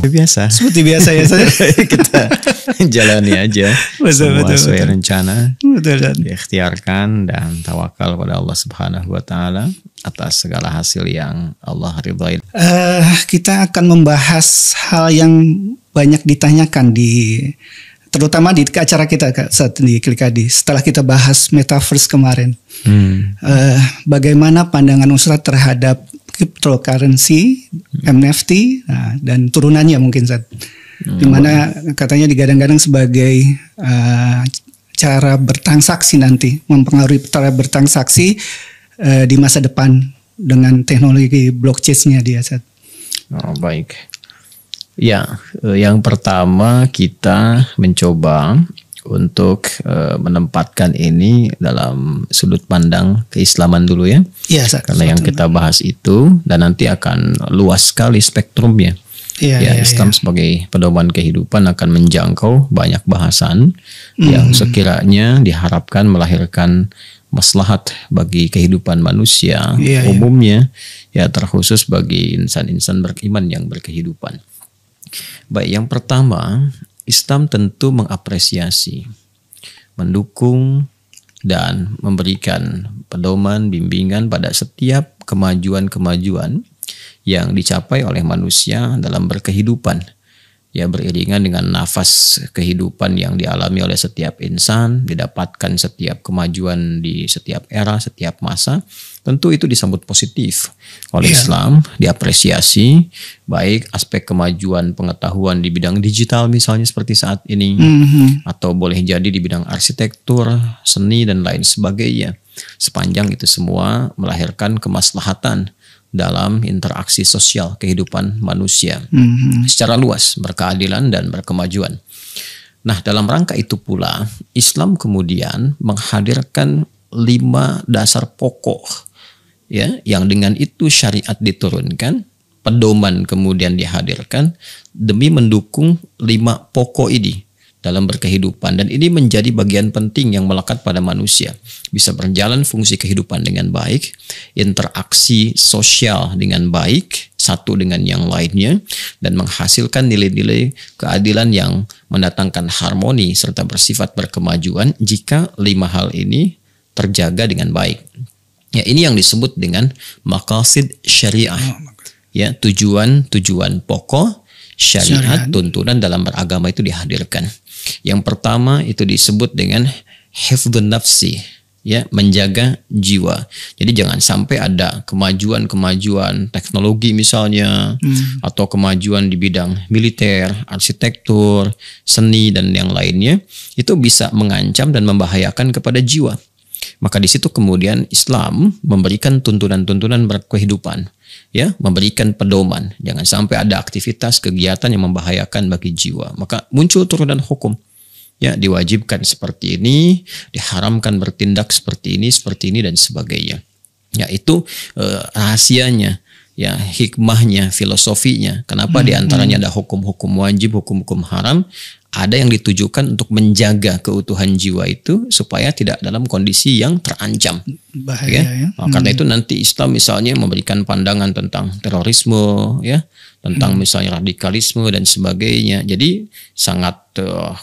Biasa. Seperti biasa ya saya. Kita jalani aja. Semua sesuai rencana. Betul. Diikhtiarkan dan tawakal pada Allah Subhanahu wa taala atas segala hasil yang Allah ridhai. Kita akan membahas hal yang banyak ditanyakan terutama di acara kita saat di Klikadi. Setelah kita bahas metaverse kemarin. Bagaimana pandangan Ustaz terhadap cryptocurrency, NFT, dan turunannya mungkin Ustaz. Dimana katanya digadang-gadang sebagai cara bertransaksi nanti, mempengaruhi cara bertransaksi di masa depan dengan teknologi blockchain-nya dia Ustaz. Oh, baik. Ya, yang pertama kita mencoba untuk menempatkan ini dalam sudut pandang keislaman dulu ya. Iya, Ustaz. Karena yang kita bahas itu dan nanti akan luas sekali spektrumnya. Islam sebagai pedoman kehidupan akan menjangkau banyak bahasan yang sekiranya diharapkan melahirkan maslahat bagi kehidupan manusia umumnya, ya terkhusus bagi insan-insan beriman yang berkehidupan. Baik, yang pertama, Islam tentu mengapresiasi, mendukung dan memberikan pedoman, bimbingan pada setiap kemajuan-kemajuan yang dicapai oleh manusia dalam berkehidupan. Ya, beriringan dengan nafas kehidupan yang dialami oleh setiap insan, didapatkan setiap kemajuan di setiap era, setiap masa, tentu itu disambut positif oleh Islam, diapresiasi, baik aspek kemajuan pengetahuan di bidang digital misalnya seperti saat ini, atau boleh jadi di bidang arsitektur, seni, dan lain sebagainya. Sepanjang itu semua melahirkan kemaslahatan dalam interaksi sosial kehidupan manusia secara luas, berkeadilan dan berkemajuan. Nah, dalam rangka itu pula Islam kemudian menghadirkan 5 dasar pokok, ya, yang dengan itu syariat diturunkan, pedoman kemudian dihadirkan demi mendukung 5 pokok ini dalam berkehidupan, dan ini menjadi bagian penting yang melekat pada manusia. Bisa berjalan fungsi kehidupan dengan baik, interaksi sosial dengan baik, satu dengan yang lainnya, dan menghasilkan nilai-nilai keadilan yang mendatangkan harmoni serta bersifat berkemajuan jika 5 hal ini terjaga dengan baik. Ya, ini yang disebut dengan maqasid syariah. Ya, tujuan pokok syariat, tuntunan dalam beragama itu dihadirkan. Yang pertama itu disebut dengan hifdzun nafsi, ya, menjaga jiwa. Jadi jangan sampai ada kemajuan teknologi misalnya, atau kemajuan di bidang militer, arsitektur, seni, dan yang lainnya, itu bisa mengancam dan membahayakan kepada jiwa. Maka di situ kemudian Islam memberikan tuntunan-tuntunan berkehidupan, ya, memberikan pedoman. Jangan sampai ada aktivitas kegiatan yang membahayakan bagi jiwa. Maka muncul turunan hukum. Ya, diwajibkan seperti ini, diharamkan bertindak seperti ini dan sebagainya. Ya, itu rahasianya, ya, hikmahnya, filosofinya. Kenapa diantaranya ada hukum-hukum wajib, hukum-hukum haram? Ada yang ditujukan untuk menjaga keutuhan jiwa itu supaya tidak dalam kondisi yang terancam. Bahaya, ya. Karena itu nanti Islam misalnya memberikan pandangan tentang terorisme, ya, tentang misalnya radikalisme dan sebagainya. Jadi sangat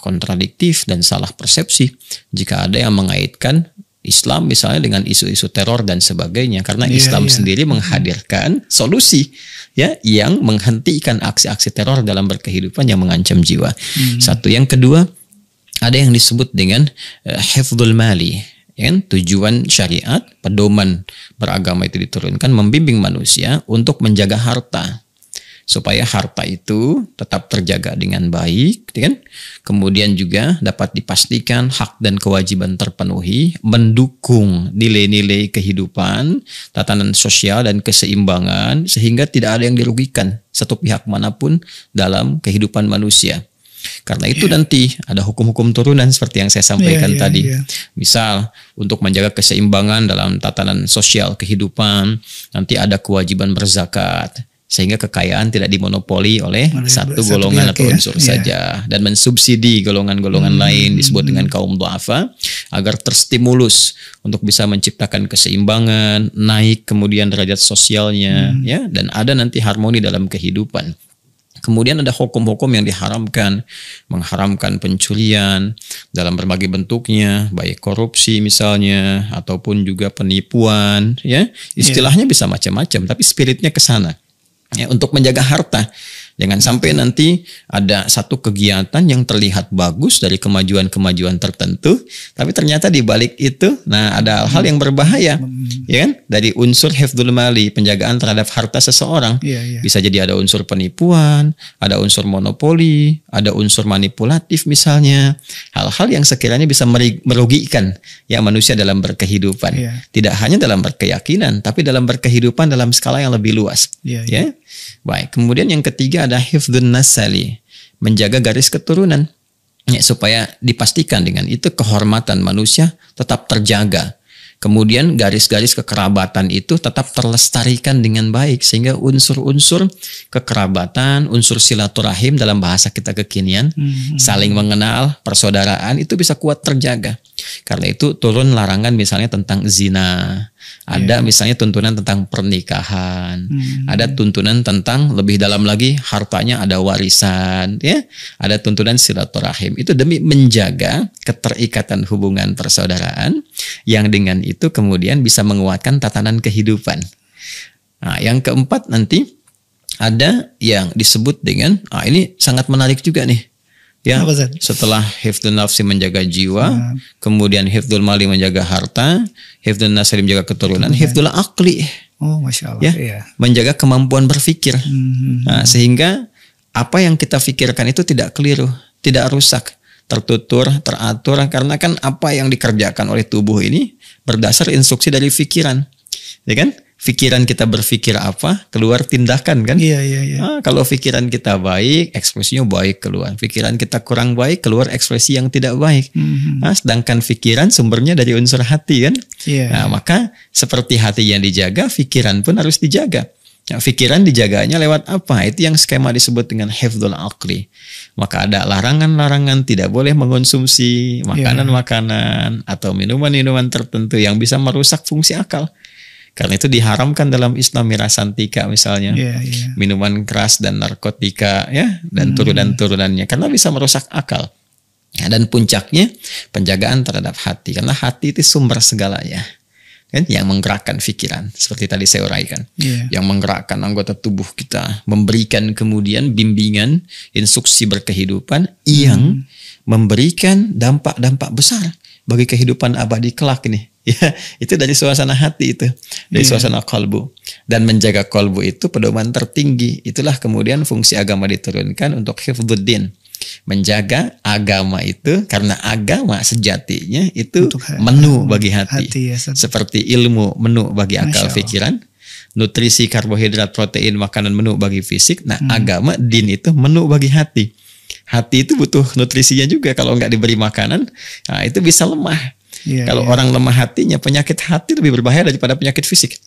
kontradiktif dan salah persepsi jika ada yang mengaitkan Islam misalnya dengan isu-isu teror dan sebagainya, karena Islam sendiri menghadirkan solusi, ya, yang menghentikan aksi-aksi teror dalam berkehidupan yang mengancam jiwa. Satu. Yang kedua, ada yang disebut dengan hifdzul mali, ya, tujuan syariat, pedoman beragama itu diturunkan membimbing manusia untuk menjaga harta, supaya harta itu tetap terjaga dengan baik, kan? Kemudian juga dapat dipastikan hak dan kewajiban terpenuhi, mendukung nilai-nilai kehidupan, tatanan sosial dan keseimbangan, sehingga tidak ada yang dirugikan satu pihak manapun dalam kehidupan manusia. Karena itu nanti ada hukum-hukum turunan seperti yang saya sampaikan tadi. Misal untuk menjaga keseimbangan dalam tatanan sosial kehidupan, nanti ada kewajiban berzakat, sehingga kekayaan tidak dimonopoli oleh satu golongan atau unsur saja, dan mensubsidi golongan-golongan lain disebut dengan kaum du'afa agar terstimulus untuk bisa menciptakan keseimbangan, naik kemudian derajat sosialnya, ya, dan ada nanti harmoni dalam kehidupan. Kemudian ada hukum-hukum yang diharamkan, mengharamkan pencurian dalam berbagai bentuknya, baik korupsi misalnya, ataupun juga penipuan, ya. Istilahnya bisa macam-macam, tapi spiritnya ke sana. Ya, untuk menjaga harta. Jangan sampai nanti ada satu kegiatan yang terlihat bagus dari kemajuan-kemajuan tertentu, tapi ternyata di balik itu, nah ada hal-hal yang berbahaya, ya kan? Dari unsur hifdzul mali, penjagaan terhadap harta seseorang, bisa jadi ada unsur penipuan, ada unsur monopoli, ada unsur manipulatif misalnya, hal-hal yang sekiranya bisa merugikan ya manusia dalam berkehidupan, tidak hanya dalam berkeyakinan, tapi dalam berkehidupan dalam skala yang lebih luas, ya. Baik, kemudian yang ketiga ada hifdzun nasali, menjaga garis keturunan, ya, supaya dipastikan dengan itu kehormatan manusia tetap terjaga. Kemudian garis-garis kekerabatan itu tetap terlestarikan dengan baik, sehingga unsur-unsur kekerabatan, unsur silaturahim dalam bahasa kita kekinian, saling mengenal, persaudaraan itu bisa kuat terjaga. Karena itu turun larangan misalnya tentang zina, ada misalnya tuntunan tentang pernikahan, ada tuntunan tentang lebih dalam lagi hartanya ada warisan, ya, ada tuntunan silaturahim. Itu demi menjaga keterikatan hubungan persaudaraan yang dengan itu kemudian bisa menguatkan tatanan kehidupan. Nah, yang keempat nanti ada yang disebut dengan, ini sangat menarik juga nih. Ya, setelah hifdzun nafsi menjaga jiwa, kemudian hifdzul mali menjaga harta, hifdzun nasli menjaga keturunan, hifdzul akli, Masya Allah, ya, menjaga kemampuan berpikir. Nah, sehingga apa yang kita pikirkan itu tidak keliru, tidak rusak, tertutur, teratur, karena kan apa yang dikerjakan oleh tubuh ini berdasar instruksi dari pikiran, ya kan? Pikiran kita berpikir apa, keluar tindakan kan? Kalau pikiran kita baik, ekspresinya baik keluar. Pikiran kita kurang baik, keluar ekspresi yang tidak baik. Sedangkan pikiran sumbernya dari unsur hati kan? Nah, maka seperti hati yang dijaga, pikiran pun harus dijaga. Nah, pikiran dijaganya lewat apa? Itu yang skema disebut dengan hifdzul aqli. Maka ada larangan-larangan, tidak boleh mengonsumsi makanan-makanan atau minuman-minuman tertentu yang bisa merusak fungsi akal. Karena itu diharamkan dalam Islam mirasantika misalnya, minuman keras dan narkotika, ya, dan turunan-turunannya, karena bisa merusak akal. Ya, dan puncaknya penjagaan terhadap hati, karena hati itu sumber segalanya, kan, yang menggerakkan pikiran, seperti tadi saya uraikan, yang menggerakkan anggota tubuh kita, memberikan kemudian bimbingan, instruksi berkehidupan yang memberikan dampak-dampak besar bagi kehidupan abadi kelak ini. Ya, itu dari suasana hati itu, dari suasana kolbu. Dan menjaga kolbu itu pedoman tertinggi. Itulah kemudian fungsi agama diturunkan untuk hifdzuddin, menjaga agama itu, karena agama sejatinya itu menu bagi hati, seperti ilmu menu bagi akal pikiran, nutrisi karbohidrat protein makanan menu bagi fisik. Nah, agama din itu menu bagi hati. Hati itu butuh nutrisinya juga. Kalau nggak diberi makanan, nah itu bisa lemah. Kalau orang lemah hatinya, penyakit hati lebih berbahaya daripada penyakit fisik,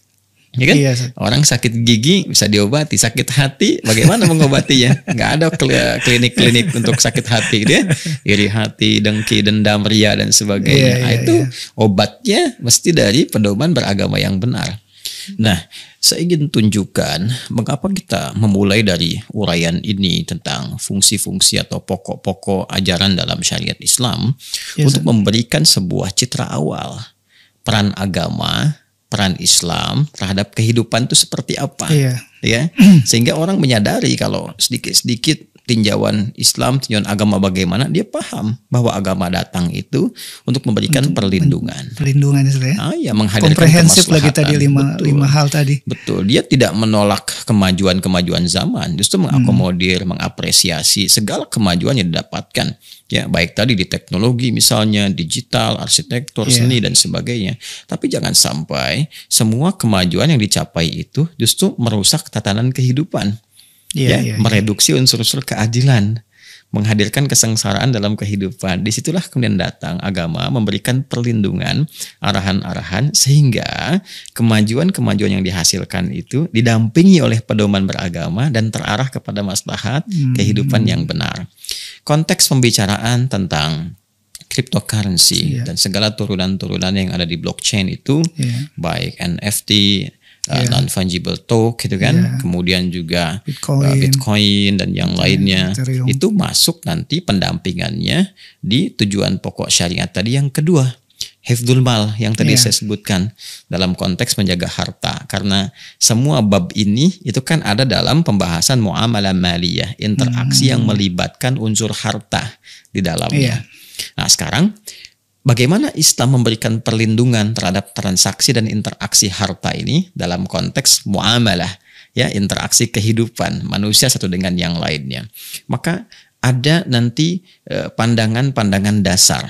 ya kan? Orang sakit gigi bisa diobati, sakit hati bagaimana mengobatinya? Nggak ada klinik-klinik untuk sakit hati, gitu ya. Iri hati, dengki, dendam, ria dan sebagainya. Itu obatnya mesti dari pedoman beragama yang benar. Nah, saya ingin tunjukkan mengapa kita memulai dari uraian ini tentang fungsi-fungsi atau pokok-pokok ajaran dalam syariat Islam untuk memberikan sebuah citra awal peran agama, peran Islam terhadap kehidupan itu seperti apa, ya, sehingga orang menyadari kalau sedikit-sedikit tinjauan Islam, tinjauan agama bagaimana, dia paham bahwa agama datang itu untuk memberikan perlindungan. Perlindungan itu ya, menghadirkan komprehensif lagi tadi lima hal tadi. Betul, dia tidak menolak kemajuan-kemajuan zaman, justru mengakomodir, mengapresiasi segala kemajuan yang didapatkan. Ya, baik tadi di teknologi misalnya, digital, arsitektur, seni dan sebagainya. Tapi jangan sampai semua kemajuan yang dicapai itu justru merusak tatanan kehidupan. Mereduksi unsur-unsur keadilan, menghadirkan kesengsaraan dalam kehidupan. Disitulah kemudian datang agama memberikan perlindungan, arahan-arahan, sehingga kemajuan-kemajuan yang dihasilkan itu didampingi oleh pedoman beragama dan terarah kepada maslahat kehidupan yang benar. Konteks pembicaraan tentang cryptocurrency dan segala turunan-turunan yang ada di blockchain itu, baik NFT, non fungible token gitu kan, kemudian juga Bitcoin dan yang lainnya, itu masuk nanti pendampingannya di tujuan pokok syariat tadi yang kedua, hifdzul mal yang tadi saya sebutkan dalam konteks menjaga harta. Karena semua bab ini itu kan ada dalam pembahasan muamalah maliyah, interaksi yang melibatkan unsur harta di dalamnya. Nah sekarang bagaimana Islam memberikan perlindungan terhadap transaksi dan interaksi harta ini dalam konteks muamalah, ya, interaksi kehidupan manusia satu dengan yang lainnya. Maka ada nanti pandangan-pandangan dasar,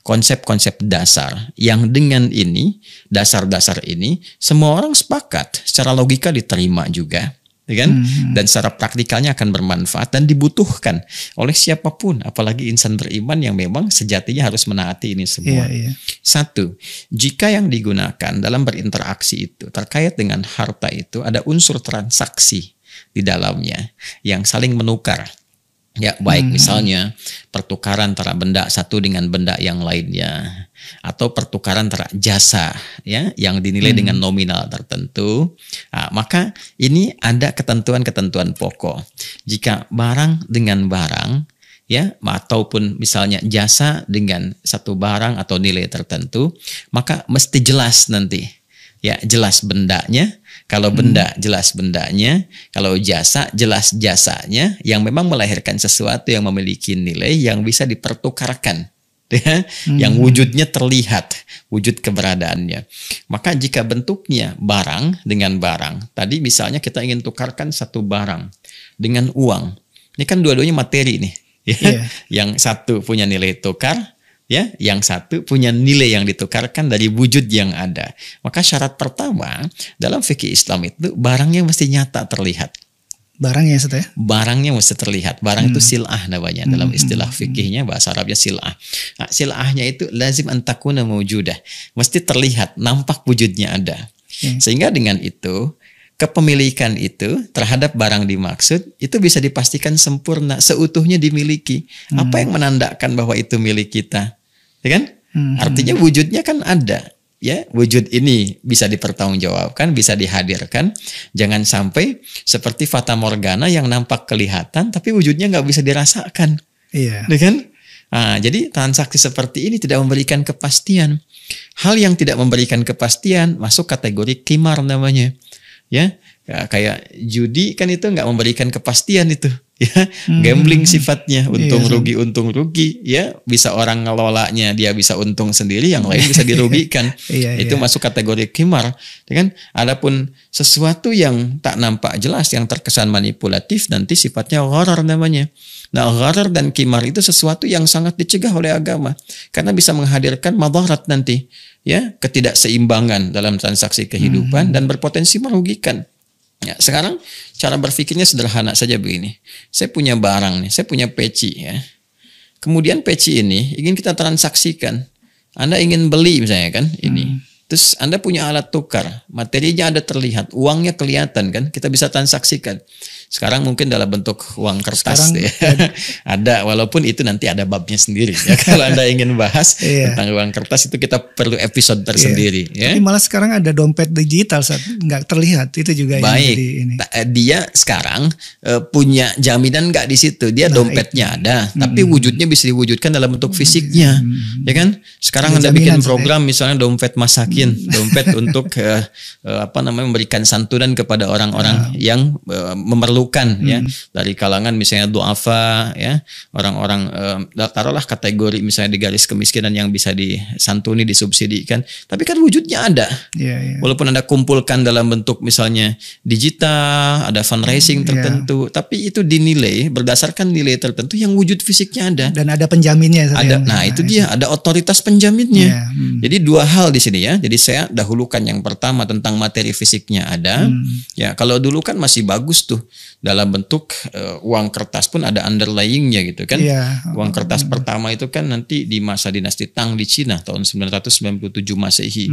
konsep-konsep dasar yang dengan ini, dasar-dasar ini semua orang sepakat, secara logika diterima juga. Ya kan? Dan secara praktikalnya akan bermanfaat dan dibutuhkan oleh siapapun, apalagi insan beriman yang memang sejatinya harus menaati ini semua. Satu, jika yang digunakan dalam berinteraksi itu terkait dengan harta itu ada unsur transaksi di dalamnya yang saling menukar. Ya, baik misalnya pertukaran antara benda satu dengan benda yang lainnya, atau pertukaran antara jasa, ya, yang dinilai dengan nominal tertentu. Nah, maka ini ada ketentuan-ketentuan pokok. Jika barang dengan barang, ya, ataupun misalnya jasa dengan satu barang atau nilai tertentu, maka mesti jelas nanti, ya, jelas bendanya. Kalau benda jelas bendanya, kalau jasa jelas jasanya, yang memang melahirkan sesuatu yang memiliki nilai yang bisa dipertukarkan, ya, yang wujudnya terlihat, wujud keberadaannya. Maka jika bentuknya barang dengan barang, tadi misalnya kita ingin tukarkan satu barang dengan uang, ini kan dua-duanya materi nih, ya. Yang satu punya nilai tukar, ya, yang satu punya nilai yang ditukarkan dari wujud yang ada. Maka syarat pertama dalam fikih Islam itu barangnya mesti nyata terlihat. Barangnya ya? Barangnya mesti terlihat. Barang itu sil'ah namanya dalam istilah fikihnya, bahasa Arabnya sil'ah. Nah, sil'ahnya itu lazim antakuna mawjudah, mesti terlihat, nampak wujudnya ada. Sehingga dengan itu kepemilikan itu terhadap barang dimaksud itu bisa dipastikan sempurna, seutuhnya dimiliki. Apa yang menandakan bahwa itu milik kita, ya kan? Artinya wujudnya kan ada, ya. Wujud ini bisa dipertanggungjawabkan, bisa dihadirkan. Jangan sampai seperti fata morgana yang nampak kelihatan tapi wujudnya nggak bisa dirasakan, ya kan? Nah, jadi transaksi seperti ini tidak memberikan kepastian. Hal yang tidak memberikan kepastian masuk kategori qimar namanya. Ya, kayak judi kan itu nggak memberikan kepastian itu, ya, gambling sifatnya, untung rugi, ya, bisa orang ngelolanya dia bisa untung sendiri, yang lain bisa dirugikan, itu masuk kategori qimar, ya kan? Adapun sesuatu yang tak nampak jelas, yang terkesan manipulatif, nanti sifatnya gharar namanya. Nah, gharar dan qimar itu sesuatu yang sangat dicegah oleh agama karena bisa menghadirkan madarat nanti, ya, ketidakseimbangan dalam transaksi kehidupan dan berpotensi merugikan. Ya, sekarang cara berpikirnya sederhana saja begini. Saya punya barang nih, saya punya peci, ya. Kemudian peci ini ingin kita transaksikan. Anda ingin beli misalnya kan ini. Terus Anda punya alat tukar, materinya ada terlihat, uangnya kelihatan kan, kita bisa transaksikan. Sekarang mungkin dalam bentuk uang kertas ya. Ada, walaupun itu nanti ada babnya sendiri ya. Kalau Anda ingin bahas tentang uang kertas itu kita perlu episode tersendiri ya. Tapi malah sekarang ada dompet digital saat nggak terlihat, itu juga baik. Yang jadi ini. Dia sekarang punya jaminan nggak di situ. Dia dompetnya ada, tapi wujudnya bisa diwujudkan dalam bentuk fisiknya, ya kan? Sekarang Anda bikin program misalnya dompet masakin, dompet untuk memberikan santunan kepada orang-orang yang memerlukan, ya, dari kalangan misalnya duafa, ya, orang-orang taruhlah kategori misalnya di garis kemiskinan yang bisa disantuni, disubsidikan, tapi kan wujudnya ada. Walaupun Anda kumpulkan dalam bentuk misalnya digital, ada fundraising tertentu, tapi itu dinilai berdasarkan nilai tertentu yang wujud fisiknya ada dan ada penjaminnya. Ada, nah itu dia, ada otoritas penjaminnya. Jadi dua hal di sini ya. Jadi saya dahulukan yang pertama tentang materi fisiknya ada. Ya, kalau dulu kan masih bagus tuh. Dalam bentuk uang kertas pun ada underlyingnya gitu kan. Uang kertas pertama itu kan nanti di masa dinasti Tang di Cina tahun 997 Masehi.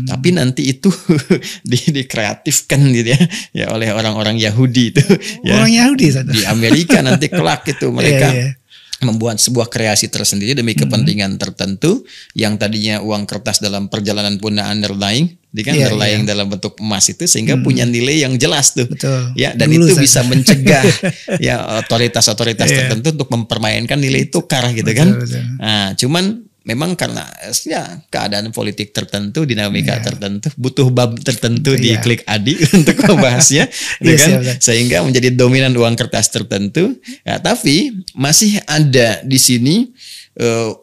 Tapi nanti itu dikreatifkan gitu ya oleh orang-orang Yahudi itu. Orang Yahudi di Amerika nanti kelak itu mereka membuat sebuah kreasi tersendiri demi kepentingan tertentu yang tadinya uang kertas dalam perjalanan pun underlying underlying dalam bentuk emas itu sehingga punya nilai yang jelas tuh. Betul. Ya, dan dulu, itu bisa mencegah ya otoritas-otoritas tertentu untuk mempermainkan nilai tukar gitu kan. Betul. Nah, cuman memang karena ya keadaan politik tertentu, dinamika tertentu, butuh bab tertentu di Klik Adi untuk membahasnya, gitu kan? Sehingga menjadi dominan uang kertas tertentu. Ya, tapi masih ada di sini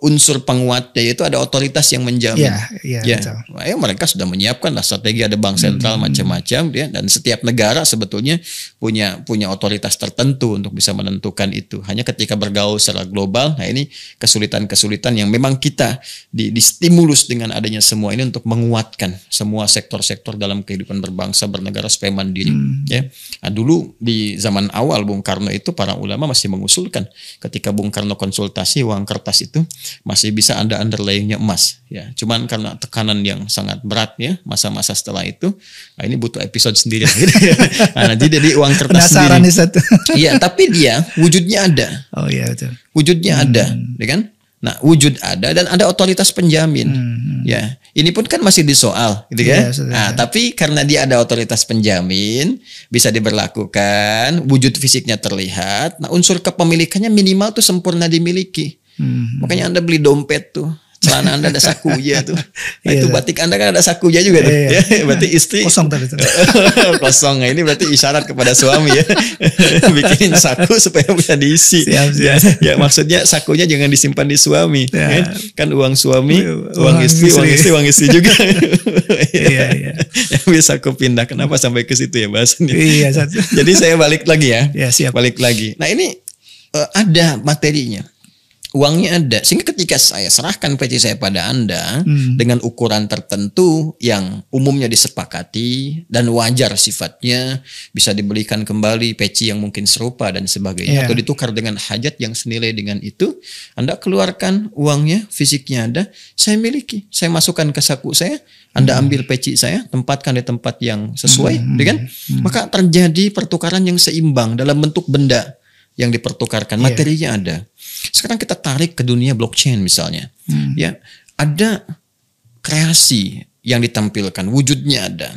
unsur penguatnya, yaitu ada otoritas yang menjamin. Ya, mereka sudah menyiapkan lah strategi, ada bank sentral macam-macam, ya, dan setiap negara sebetulnya punya otoritas tertentu untuk bisa menentukan itu. Hanya ketika bergaul secara global, nah ini kesulitan-kesulitan yang memang kita distimulus dengan adanya semua ini untuk menguatkan semua sektor-sektor dalam kehidupan berbangsa bernegara supaya mandiri. Ya, nah, dulu di zaman awal Bung Karno itu para ulama masih mengusulkan ketika Bung Karno konsultasi uang kertas itu masih bisa ada underlyingnya emas, ya. Cuman karena tekanan yang sangat berat ya masa-masa setelah itu, nah ini butuh episode sendiri. Nah, jadi uang kertas penasaran sendiri. Iya, tapi dia wujudnya ada. Oh iya betul. Wujudnya ada, ya kan? Nah, wujud ada dan ada otoritas penjamin. Ya, ini pun kan masih disoal, gitu kan? Nah, tapi karena dia ada otoritas penjamin, bisa diberlakukan, wujud fisiknya terlihat. Nah, unsur kepemilikannya minimal tuh sempurna dimiliki. Makanya Anda beli dompet tuh, celana Anda ada sakunya tuh. Nah, itu batik Anda kan ada sakunya juga tuh. Ya, berarti istri kosong tadi. Kosong. Nah, ini berarti isyarat kepada suami ya. Bikinin saku supaya bisa diisi. Ya, maksudnya sakunya jangan disimpan di suami. Ya. Kan uang suami, uang istri juga. Ya, bisa aku pindah. Kenapa sampai ke situ ya bahasannya? Jadi saya balik lagi ya. Balik lagi. Nah, ini ada materinya. Uangnya ada, sehingga ketika saya serahkan peci saya pada Anda dengan ukuran tertentu yang umumnya disepakati dan wajar sifatnya, bisa dibelikan kembali peci yang mungkin serupa dan sebagainya, atau ditukar dengan hajat yang senilai dengan itu, Anda keluarkan uangnya, fisiknya ada, saya miliki, saya masukkan ke saku saya, Anda ambil peci saya, tempatkan di tempat yang sesuai, kan? Maka terjadi pertukaran yang seimbang dalam bentuk benda yang dipertukarkan, materinya ada. Sekarang kita tarik ke dunia blockchain misalnya, ya, ada kreasi yang ditampilkan, wujudnya ada.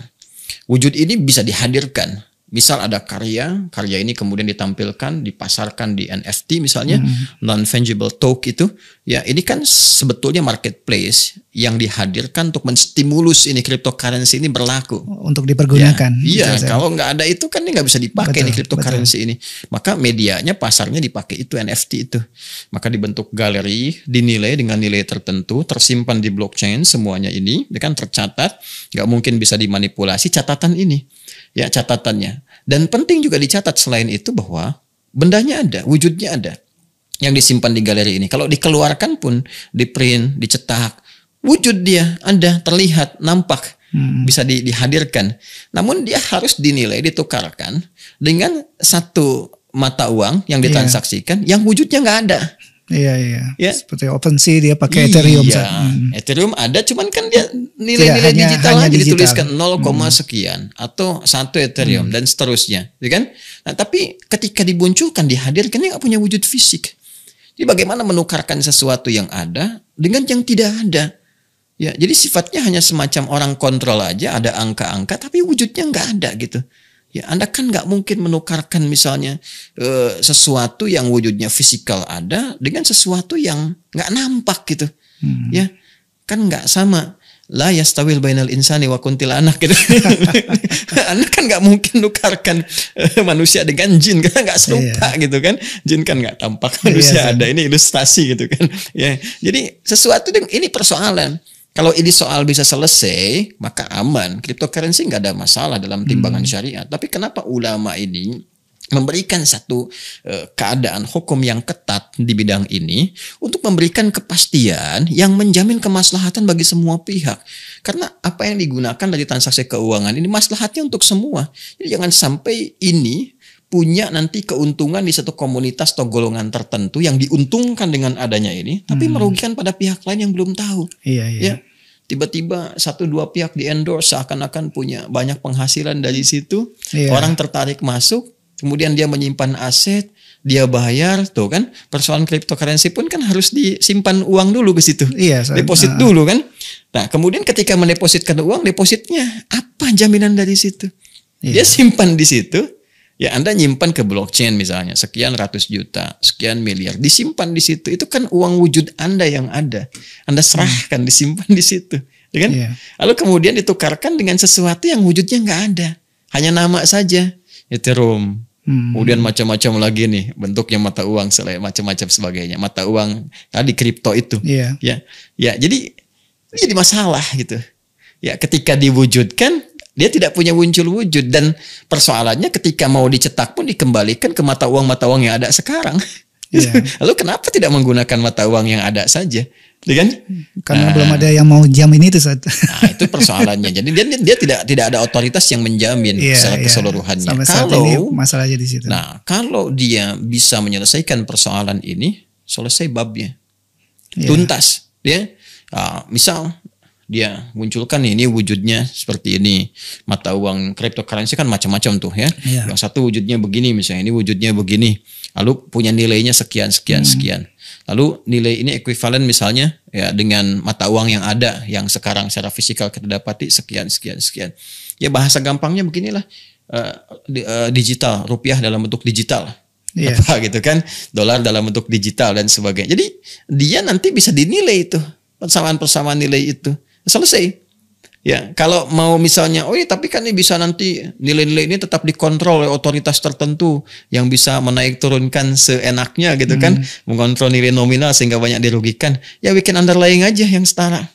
Wujud ini bisa dihadirkan. Misal ada karya ini kemudian ditampilkan, dipasarkan di NFT misalnya, non-fungible token itu, ya ini kan sebetulnya marketplace yang dihadirkan untuk menstimulus ini cryptocurrency ini berlaku. Untuk dipergunakan. Iya, kalau nggak ada itu kan ini nggak bisa dipakai nih cryptocurrency ini. Maka medianya, pasarnya dipakai itu NFT itu. Maka dibentuk galeri, dinilai dengan nilai tertentu, tersimpan di blockchain semuanya ini, kan tercatat, nggak mungkin bisa dimanipulasi catatan ini. Ya, catatannya. Dan penting juga dicatat selain itu bahwa bendanya ada, wujudnya ada yang disimpan di galeri ini. Kalau dikeluarkan pun, di print, dicetak, wujud dia ada, terlihat, nampak, bisa dihadirkan. Namun dia harus dinilai, ditukarkan dengan satu mata uang yang ditransaksikan yang wujudnya nggak ada. Iya. Ya. Seperti OpenSea dia pakai Ethereum. Ethereum ada, cuman kan dia nilai-nilai digital aja dituliskan 0, sekian atau 1 Ethereum dan seterusnya, ya kan? Nah, tapi ketika dimunculkan, dihadirkan, dia nggak punya wujud fisik. Jadi bagaimana menukarkan sesuatu yang ada dengan yang tidak ada? Ya, jadi sifatnya hanya semacam orang kontrol aja, ada angka-angka, tapi wujudnya nggak ada gitu. Ya, Anda kan nggak mungkin menukarkan misalnya sesuatu yang wujudnya fisikal ada dengan sesuatu yang nggak nampak gitu. Ya, kan nggak sama. La yastawil bainal insani wa kuntil anak gitu. Anda kan nggak mungkin nukarkan manusia dengan jin, karena nggak serupa gitu kan. Jin kan nggak tampak, manusia ada. Ini ilustrasi gitu kan. Ya, jadi sesuatu ini persoalan. Kalau ini soal bisa selesai, maka aman. Cryptocurrency nggak ada masalah dalam timbangan syariat. Tapi kenapa ulama ini memberikan satu keadaan hukum yang ketat di bidang ini untuk memberikan kepastian yang menjamin kemaslahatan bagi semua pihak. Karena apa yang digunakan dari transaksi keuangan ini maslahatnya untuk semua. Jadi jangan sampai ini punya nanti keuntungan di satu komunitas atau golongan tertentu yang diuntungkan dengan adanya ini, tapi merugikan pada pihak lain yang belum tahu. Iya. Ya, tiba-tiba 1-2 pihak di endorse seakan-akan punya banyak penghasilan dari situ. Orang tertarik masuk, kemudian dia menyimpan aset, dia bayar tuh kan, persoalan cryptocurrency pun kan harus disimpan uang dulu ke situ. Iya, deposit dulu kan. Nah, kemudian ketika mendepositkan uang, depositnya apa jaminan dari situ? Dia simpan di situ. Ya, Anda nyimpan ke blockchain misalnya, sekian ratus juta, sekian miliar, disimpan di situ. Itu kan uang wujud Anda yang ada. Anda serahkan, disimpan di situ. Ya kan? Lalu kemudian ditukarkan dengan sesuatu yang wujudnya nggak ada. Hanya nama saja. Ethereum. Kemudian macam-macam lagi nih, bentuknya mata uang, macam-macam sebagainya. Mata uang tadi kripto itu. Ya, jadi masalah gitu. Ya, ketika diwujudkan, dia tidak punya muncul wujud, dan persoalannya ketika mau dicetak pun dikembalikan ke mata uang yang ada sekarang. Lalu kenapa tidak menggunakan mata uang yang ada saja? Ya kan? Karena belum ada yang mau jamin itu saat. Nah, itu persoalannya. Jadi dia tidak ada otoritas yang menjamin secara keseluruhannya. Kalau masalahnya di situ. Nah, kalau dia bisa menyelesaikan persoalan ini, selesai babnya, tuntas. Ya, misal dia munculkan ini wujudnya seperti ini. Mata uang cryptocurrency kan macam-macam tuh ya. Yang satu wujudnya begini misalnya, ini wujudnya begini. Lalu punya nilainya sekian. Lalu nilai ini ekuivalen misalnya ya dengan mata uang yang ada yang sekarang secara fisikal kita dapati sekian. Ya, bahasa gampangnya beginilah, digital, rupiah dalam bentuk digital. Apa gitu kan? Dolar dalam bentuk digital dan sebagainya. Jadi dia nanti bisa dinilai itu, persamaan nilai itu. Selesai. Ya, kalau mau misalnya, tapi kan ini bisa nanti nilai-nilai ini tetap dikontrol oleh otoritas tertentu yang bisa menaik turunkan seenaknya gitu kan, mengontrol nilai nominal sehingga banyak dirugikan. Ya, bikin underlying aja yang setara.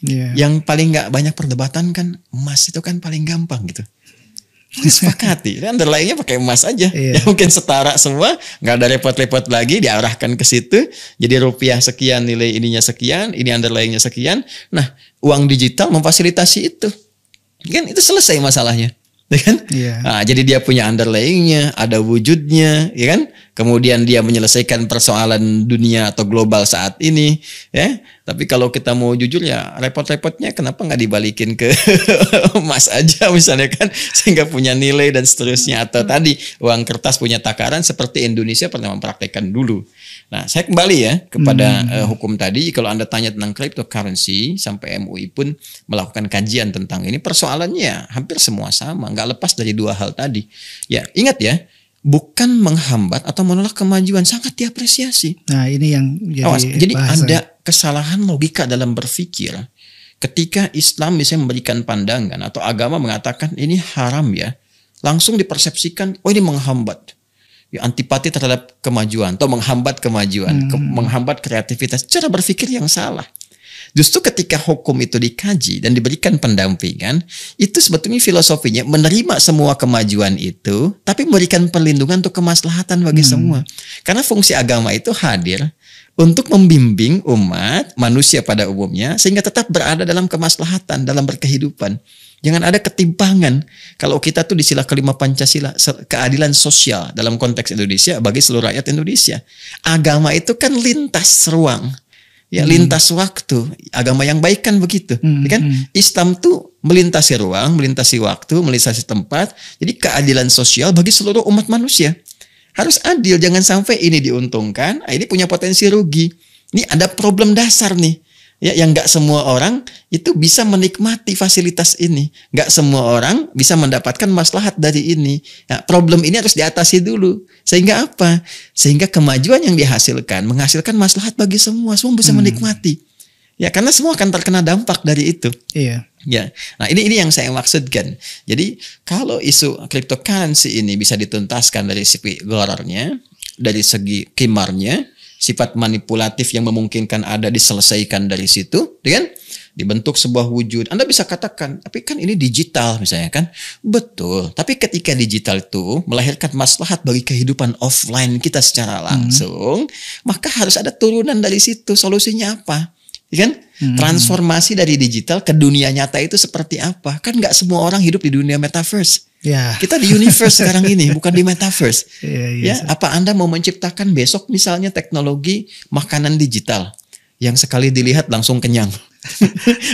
Yang paling nggak banyak perdebatan kan emas, itu kan paling gampang gitu. Disepakati, underlyingnya pakai emas aja. Ya, mungkin setara semua, nggak ada repot-repot lagi, diarahkan ke situ. Jadi rupiah sekian, nilai ininya sekian, ini underlyingnya sekian. Nah, uang digital memfasilitasi itu, kan itu selesai masalahnya, ya kan? Nah, jadi dia punya underlyingnya, ada wujudnya, ya kan? Kemudian dia menyelesaikan persoalan dunia atau global saat ini, ya. Tapi kalau kita mau jujur ya, repot-repotnya kenapa nggak dibalikin ke emas aja misalnya kan, sehingga punya nilai dan seterusnya. Atau tadi uang kertas punya takaran seperti Indonesia pernah mempraktekkan dulu. Nah, saya kembali ya kepada hukum tadi. Kalau Anda tanya tentang cryptocurrency, sampai MUI pun melakukan kajian tentang ini, persoalannya hampir semua sama, nggak lepas dari dua hal tadi. Ya, ingat ya, bukan menghambat atau menolak kemajuan, sangat diapresiasi. Nah, ini yang jadi ada kesalahan logika dalam berpikir ketika Islam misalnya memberikan pandangan atau agama mengatakan ini haram ya, langsung dipersepsikan ini menghambat. Ya, antipati terhadap kemajuan atau menghambat kemajuan, menghambat kreativitas. Cara berpikir yang salah. Justru ketika hukum itu dikaji dan diberikan pendampingan, itu sebetulnya filosofinya menerima semua kemajuan itu, tapi memberikan perlindungan untuk kemaslahatan bagi semua. Karena fungsi agama itu hadir untuk membimbing umat manusia pada umumnya sehingga tetap berada dalam kemaslahatan dalam berkehidupan. Jangan ada ketimpangan. Kalau kita tuh di sila kelima Pancasila, keadilan sosial dalam konteks Indonesia bagi seluruh rakyat Indonesia. Agama itu kan lintas ruang. Ya, lintas waktu. Agama yang baik kan begitu, kan? Islam tuh melintasi ruang, melintasi waktu, melintasi tempat. Jadi keadilan sosial bagi seluruh umat manusia. Harus adil, jangan sampai ini diuntungkan, ini punya potensi rugi. Ini ada problem dasar nih. Ya, yang nggak semua orang itu bisa menikmati fasilitas ini. Nggak semua orang bisa mendapatkan maslahat dari ini. Nah, problem ini harus diatasi dulu. Sehingga apa? Sehingga kemajuan yang dihasilkan menghasilkan maslahat bagi semua. Semua bisa menikmati. Ya, karena semua akan terkena dampak dari itu. Iya. Ya. Nah, ini yang saya maksudkan. Jadi kalau isu cryptocurrency ini bisa dituntaskan dari segi gorornya, dari segi kimarnya, sifat manipulatif yang memungkinkan ada diselesaikan dari situ, kan? Dibentuk sebuah wujud. Anda bisa katakan, tapi kan ini digital misalnya kan? Betul. Tapi ketika digital itu melahirkan maslahat bagi kehidupan offline kita secara langsung, maka harus ada turunan dari situ. Solusinya apa? Kan? Transformasi dari digital ke dunia nyata itu seperti apa? Kan nggak semua orang hidup di dunia metaverse. Ya. Kita di universe sekarang ini, bukan di metaverse. Ya, apa Anda mau menciptakan besok misalnya teknologi makanan digital yang sekali dilihat langsung kenyang?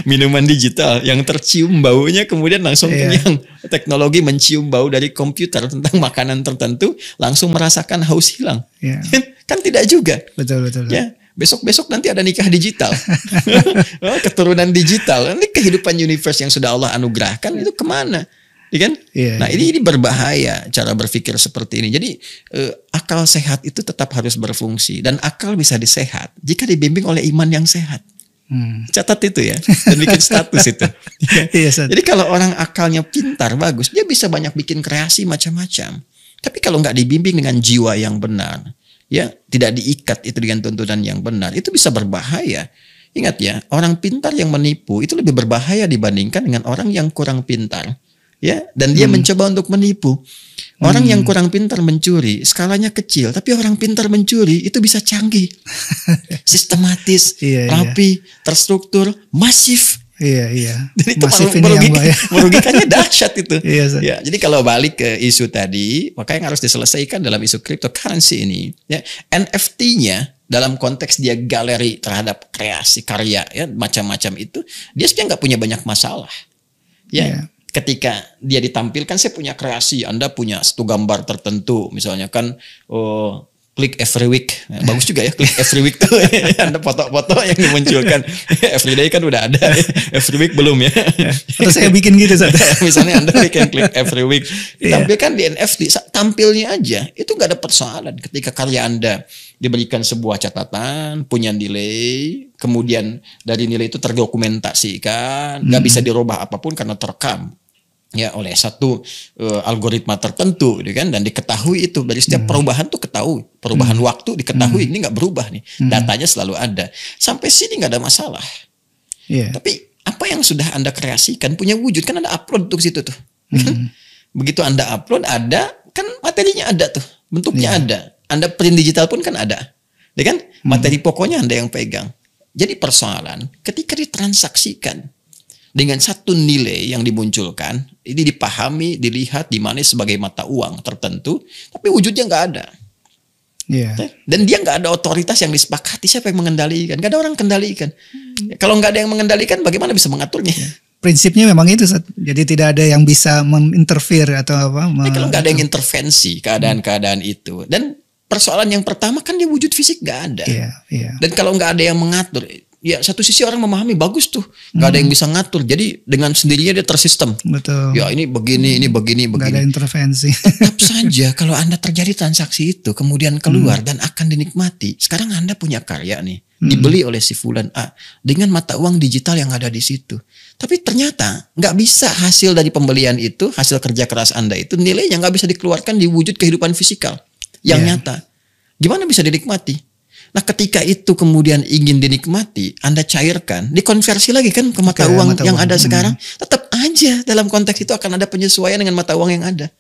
Minuman digital yang tercium baunya kemudian langsung kenyang. Teknologi mencium bau dari komputer tentang makanan tertentu langsung merasakan haus hilang. Kan tidak juga. Betul. Ya, besok-besok nanti ada nikah digital. Keturunan digital. Nanti kehidupan universe yang sudah Allah anugerahkan itu kemana? Kan? Nah ini berbahaya cara berpikir seperti ini. Jadi akal sehat itu tetap harus berfungsi. Dan akal bisa disehat jika dibimbing oleh iman yang sehat. Catat itu ya. Dan bikin status itu. Jadi kalau orang akalnya pintar, bagus, dia bisa banyak bikin kreasi macam-macam. Tapi kalau nggak dibimbing dengan jiwa yang benar, ya tidak diikat itu dengan tuntunan yang benar, itu bisa berbahaya. Ingat ya, orang pintar yang menipu itu lebih berbahaya dibandingkan dengan orang yang kurang pintar. Ya, dan dia mencoba untuk menipu. Orang yang kurang pintar mencuri, skalanya kecil, tapi orang pintar mencuri itu bisa canggih, sistematis, rapi, terstruktur, masif. Dan itu merugikannya dahsyat itu. Ya, jadi kalau balik ke isu tadi, maka yang harus diselesaikan dalam isu cryptocurrency ini, ya, NFT-nya dalam konteks dia galeri terhadap kreasi karya, ya macam-macam itu, dia sebenarnya nggak punya banyak masalah. Ya. Ketika dia ditampilkan, saya punya kreasi, Anda punya satu gambar tertentu, misalnya kan, klik every week, bagus juga ya, klik every week tuh, Anda foto-foto yang dimunculkan, every day kan udah ada, every week belum ya. Atau saya bikin gitu, misalnya Anda bikin klik every week, ditampilkan di NFT, tampilnya aja, itu nggak ada persoalan. Ketika karya Anda diberikan sebuah catatan, punya nilai, kemudian dari nilai itu terdokumentasikan, nggak bisa dirubah apapun karena terekam. Ya, oleh satu algoritma tertentu, kan, dan diketahui itu dari setiap perubahan tuh ketahui, perubahan waktu diketahui, ini nggak berubah nih, datanya selalu ada, sampai sini nggak ada masalah. Tapi apa yang sudah Anda kreasikan punya wujud, kan Anda upload untuk situ tuh, kan? Begitu Anda upload ada, kan materinya ada tuh, bentuknya ada, Anda print digital pun kan ada, ya kan, materi pokoknya Anda yang pegang. Jadi persoalan ketika ditransaksikan dengan satu nilai yang dimunculkan, ini dipahami, dilihat, dimana sebagai mata uang tertentu, tapi wujudnya nggak ada. Dan dia nggak ada otoritas yang disepakati, siapa yang mengendalikan? Nggak ada orang kendalikan. Kalau nggak ada yang mengendalikan, bagaimana bisa mengaturnya? Prinsipnya memang itu, jadi tidak ada yang bisa menginterfere atau apa. Kalau nggak ada yang intervensi keadaan-keadaan itu, dan persoalan yang pertama kan dia wujud fisik nggak ada. Dan kalau nggak ada yang mengatur, ya satu sisi orang memahami bagus tuh, nggak ada yang bisa ngatur, jadi dengan sendirinya dia tersistem. Betul. Ya ini begini, ini begini. Nggak ada intervensi. Tetap saja kalau Anda terjadi transaksi itu kemudian keluar dan akan dinikmati. Sekarang Anda punya karya nih, dibeli oleh si fulan A dengan mata uang digital yang ada di situ. Tapi ternyata nggak bisa hasil dari pembelian itu, hasil kerja keras Anda itu nilainya nggak bisa dikeluarkan di wujud kehidupan fisikal yang nyata. Gimana bisa dinikmati? Nah ketika itu kemudian ingin dinikmati, Anda cairkan, dikonversi lagi kan ke mata uang yang ada sekarang, tetap aja dalam konteks itu akan ada penyesuaian dengan mata uang yang ada.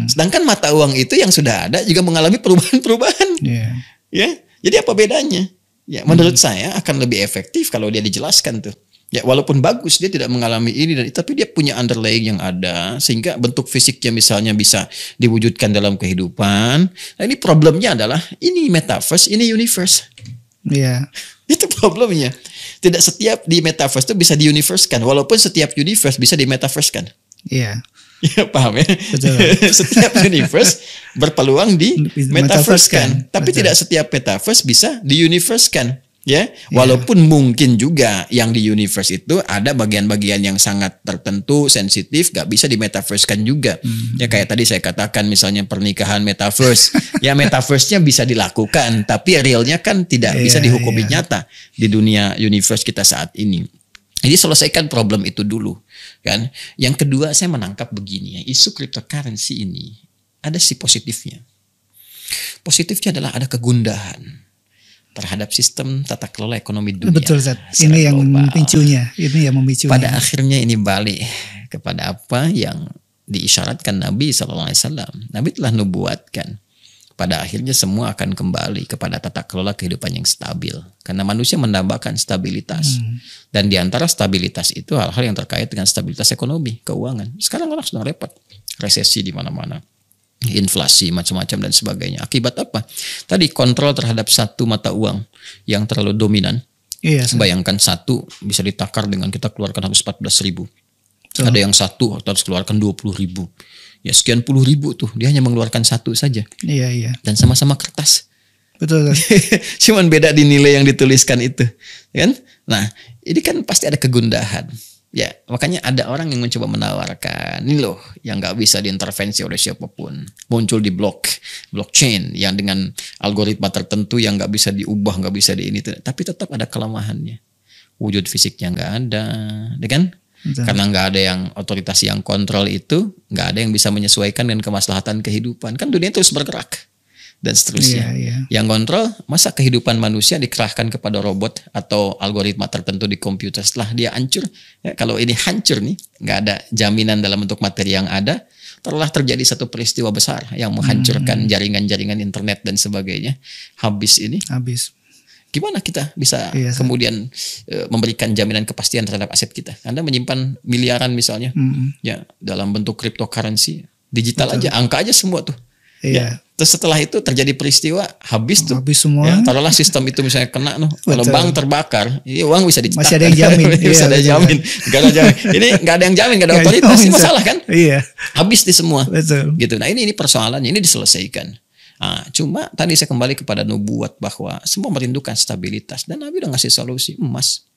Sedangkan mata uang itu yang sudah ada juga mengalami perubahan-perubahan. Ya, jadi apa bedanya? Ya, menurut saya akan lebih efektif kalau dia dijelaskan tuh. Ya, walaupun bagus dia tidak mengalami ini dan itu, tapi dia punya underlying yang ada sehingga bentuk fisiknya misalnya bisa diwujudkan dalam kehidupan. Nah, ini problemnya adalah ini metaverse, ini universe. Itu problemnya. Tidak setiap di metaverse itu bisa di-universe-kan, walaupun setiap universe bisa di-metaverse-kan. Ya, paham ya? Betul. Setiap universe berpeluang di metaverse-kan, tapi tidak setiap metaverse bisa di-universe-kan. Ya, walaupun mungkin juga yang di universe itu ada bagian-bagian yang sangat tertentu, sensitif, gak bisa di metaverse-kan juga. Ya kayak tadi saya katakan misalnya pernikahan metaverse. Ya metaverse-nya bisa dilakukan, tapi realnya kan tidak bisa dihukumi nyata di dunia universe kita saat ini. Jadi selesaikan problem itu dulu, kan. Yang kedua saya menangkap begini ya, isu cryptocurrency ini ada sisi positifnya. Positifnya adalah ada kegundahan terhadap sistem tata kelola ekonomi dunia. Betul, Zat. Ini yang memicunya. Pada akhirnya ini balik kepada apa yang diisyaratkan Nabi SAW. Nabi telah nubuatkan. Pada akhirnya semua akan kembali kepada tata kelola kehidupan yang stabil. Karena manusia mendambakan stabilitas. Dan di antara stabilitas itu hal-hal yang terkait dengan stabilitas ekonomi, keuangan. Sekarang orang sedang repot. Resesi di mana-mana. Inflasi macam-macam dan sebagainya. Akibat apa? Tadi kontrol terhadap satu mata uang yang terlalu dominan, Iya, bayangkan satu bisa ditakar dengan kita keluarkan harus 14.000. Ada yang satu harus keluarkan 20.000. Ya sekian puluh ribu tuh, dia hanya mengeluarkan satu saja. Iya. Dan sama-sama kertas. Betul. Cuman beda di nilai yang dituliskan itu, kan? Nah, ini kan pasti ada kegundahan. Ya, makanya ada orang yang mencoba menawarkan, ini loh yang nggak bisa diintervensi oleh siapapun. Muncul di blockchain yang dengan algoritma tertentu yang nggak bisa diubah, nggak bisa di ini, tapi tetap ada kelemahannya. Wujud fisiknya nggak ada, ya kan? Betul. Karena nggak ada yang otoritas yang kontrol itu, nggak ada yang bisa menyesuaikan dengan kemaslahatan kehidupan. Kan dunia terus bergerak dan seterusnya. Yang kontrol, masa kehidupan manusia dikerahkan kepada robot atau algoritma tertentu di komputer setelah dia hancur. Ya, kalau ini hancur nih, nggak ada jaminan dalam bentuk materi yang ada, telah terjadi satu peristiwa besar yang menghancurkan jaringan-jaringan internet dan sebagainya. Habis. Gimana kita bisa kemudian memberikan jaminan kepastian terhadap aset kita? Anda menyimpan miliaran misalnya, ya dalam bentuk cryptocurrency, digital aja, angka aja semua tuh. Ya, terus setelah itu terjadi peristiwa, habis semua. Ya, taruhlah sistem itu misalnya kena, kalau bank terbakar, ini uang bisa dicetak. Masih ada yang jamin. Bisa ada jamin. Gak ada jamin. Ini nggak ada yang jamin, nggak ada otoritas. Ini masalah kan? Iya. Habis di semua. Betul. Gitu. Nah ini persoalannya, ini diselesaikan. Nah, cuma tadi saya kembali kepada nubuat bahwa semua merindukan stabilitas dan Nabi udah ngasih solusi emas.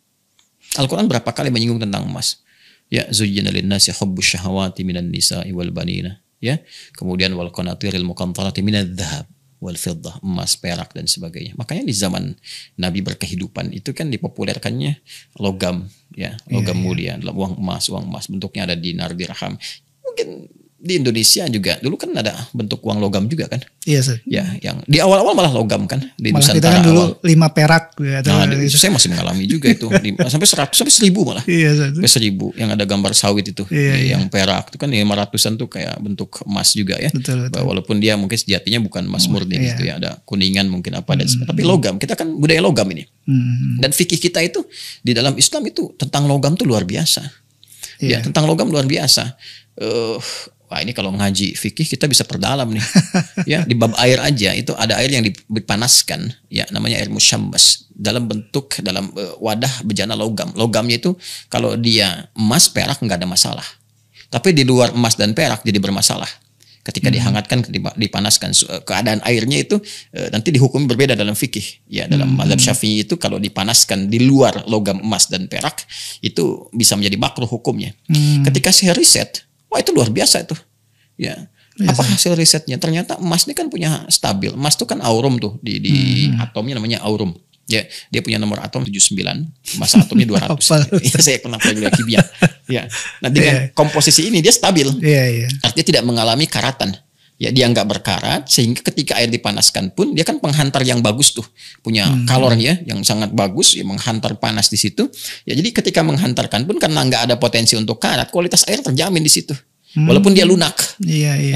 Al-Quran berapa kali menyinggung tentang emas? Ya, zuyyina lin-nasi hubbus syahawati minan nisa'i wal banina. Ya, kemudian wal qanatiril muqantarati minadz-dzahab wal fiddah, emas, perak dan sebagainya. Makanya di zaman Nabi berkehidupan itu kan dipopulerkannya logam, ya, logam mulia, dalam uang emas bentuknya ada dinar, dirham. Mungkin di Indonesia juga dulu kan ada bentuk uang logam juga kan? Iya, Sir. Ya, yang di awal-awal malah logam kan di malah Nusantara kita kan dulu awal. 5 perak gitu. Nah, itu saya masih mengalami juga itu sampai 100 sampai 1000 malah. Iya, sampai 1000 yang ada gambar sawit itu. Yang perak itu kan 500-an tuh kayak bentuk emas juga ya. Betul. Walaupun dia mungkin sejatinya bukan emas murni gitu ya, ada kuningan mungkin apa dan sebagainya. Tapi logam, kita kan budaya logam ini. Dan fikih kita itu di dalam Islam itu tentang logam tuh luar biasa. Ya, tentang logam luar biasa. Wah ini kalau ngaji fikih kita bisa perdalam nih. Ya, di bab air aja itu ada air yang dipanaskan, ya namanya air musyambas dalam bentuk wadah bejana logam. Logamnya itu kalau dia emas perak nggak ada masalah. Tapi di luar emas dan perak jadi bermasalah. Ketika dihangatkan, dipanaskan, keadaan airnya itu nanti dihukumi berbeda dalam fikih. Ya, dalam mazhab Syafi'i itu kalau dipanaskan di luar logam emas dan perak itu bisa menjadi makruh hukumnya. Ketika saya riset, wah itu luar biasa itu. Ya. Apa hasil risetnya? Ternyata emas ini kan punya stabil. Emas itu kan aurum tuh di atomnya namanya aurum. Ya, dia punya nomor atom 79, massa atomnya 200. Ya, saya pernah pelajari kimia. Ya. Nah, dengan komposisi ini dia stabil. Artinya tidak mengalami karatan. Ya, dia nggak berkarat sehingga ketika air dipanaskan pun dia kan penghantar yang bagus tuh, punya kalor ya yang sangat bagus ya, menghantar panas di situ. Ya, jadi ketika menghantarkan pun karena nggak ada potensi untuk karat, kualitas air terjamin di situ. Walaupun dia lunak.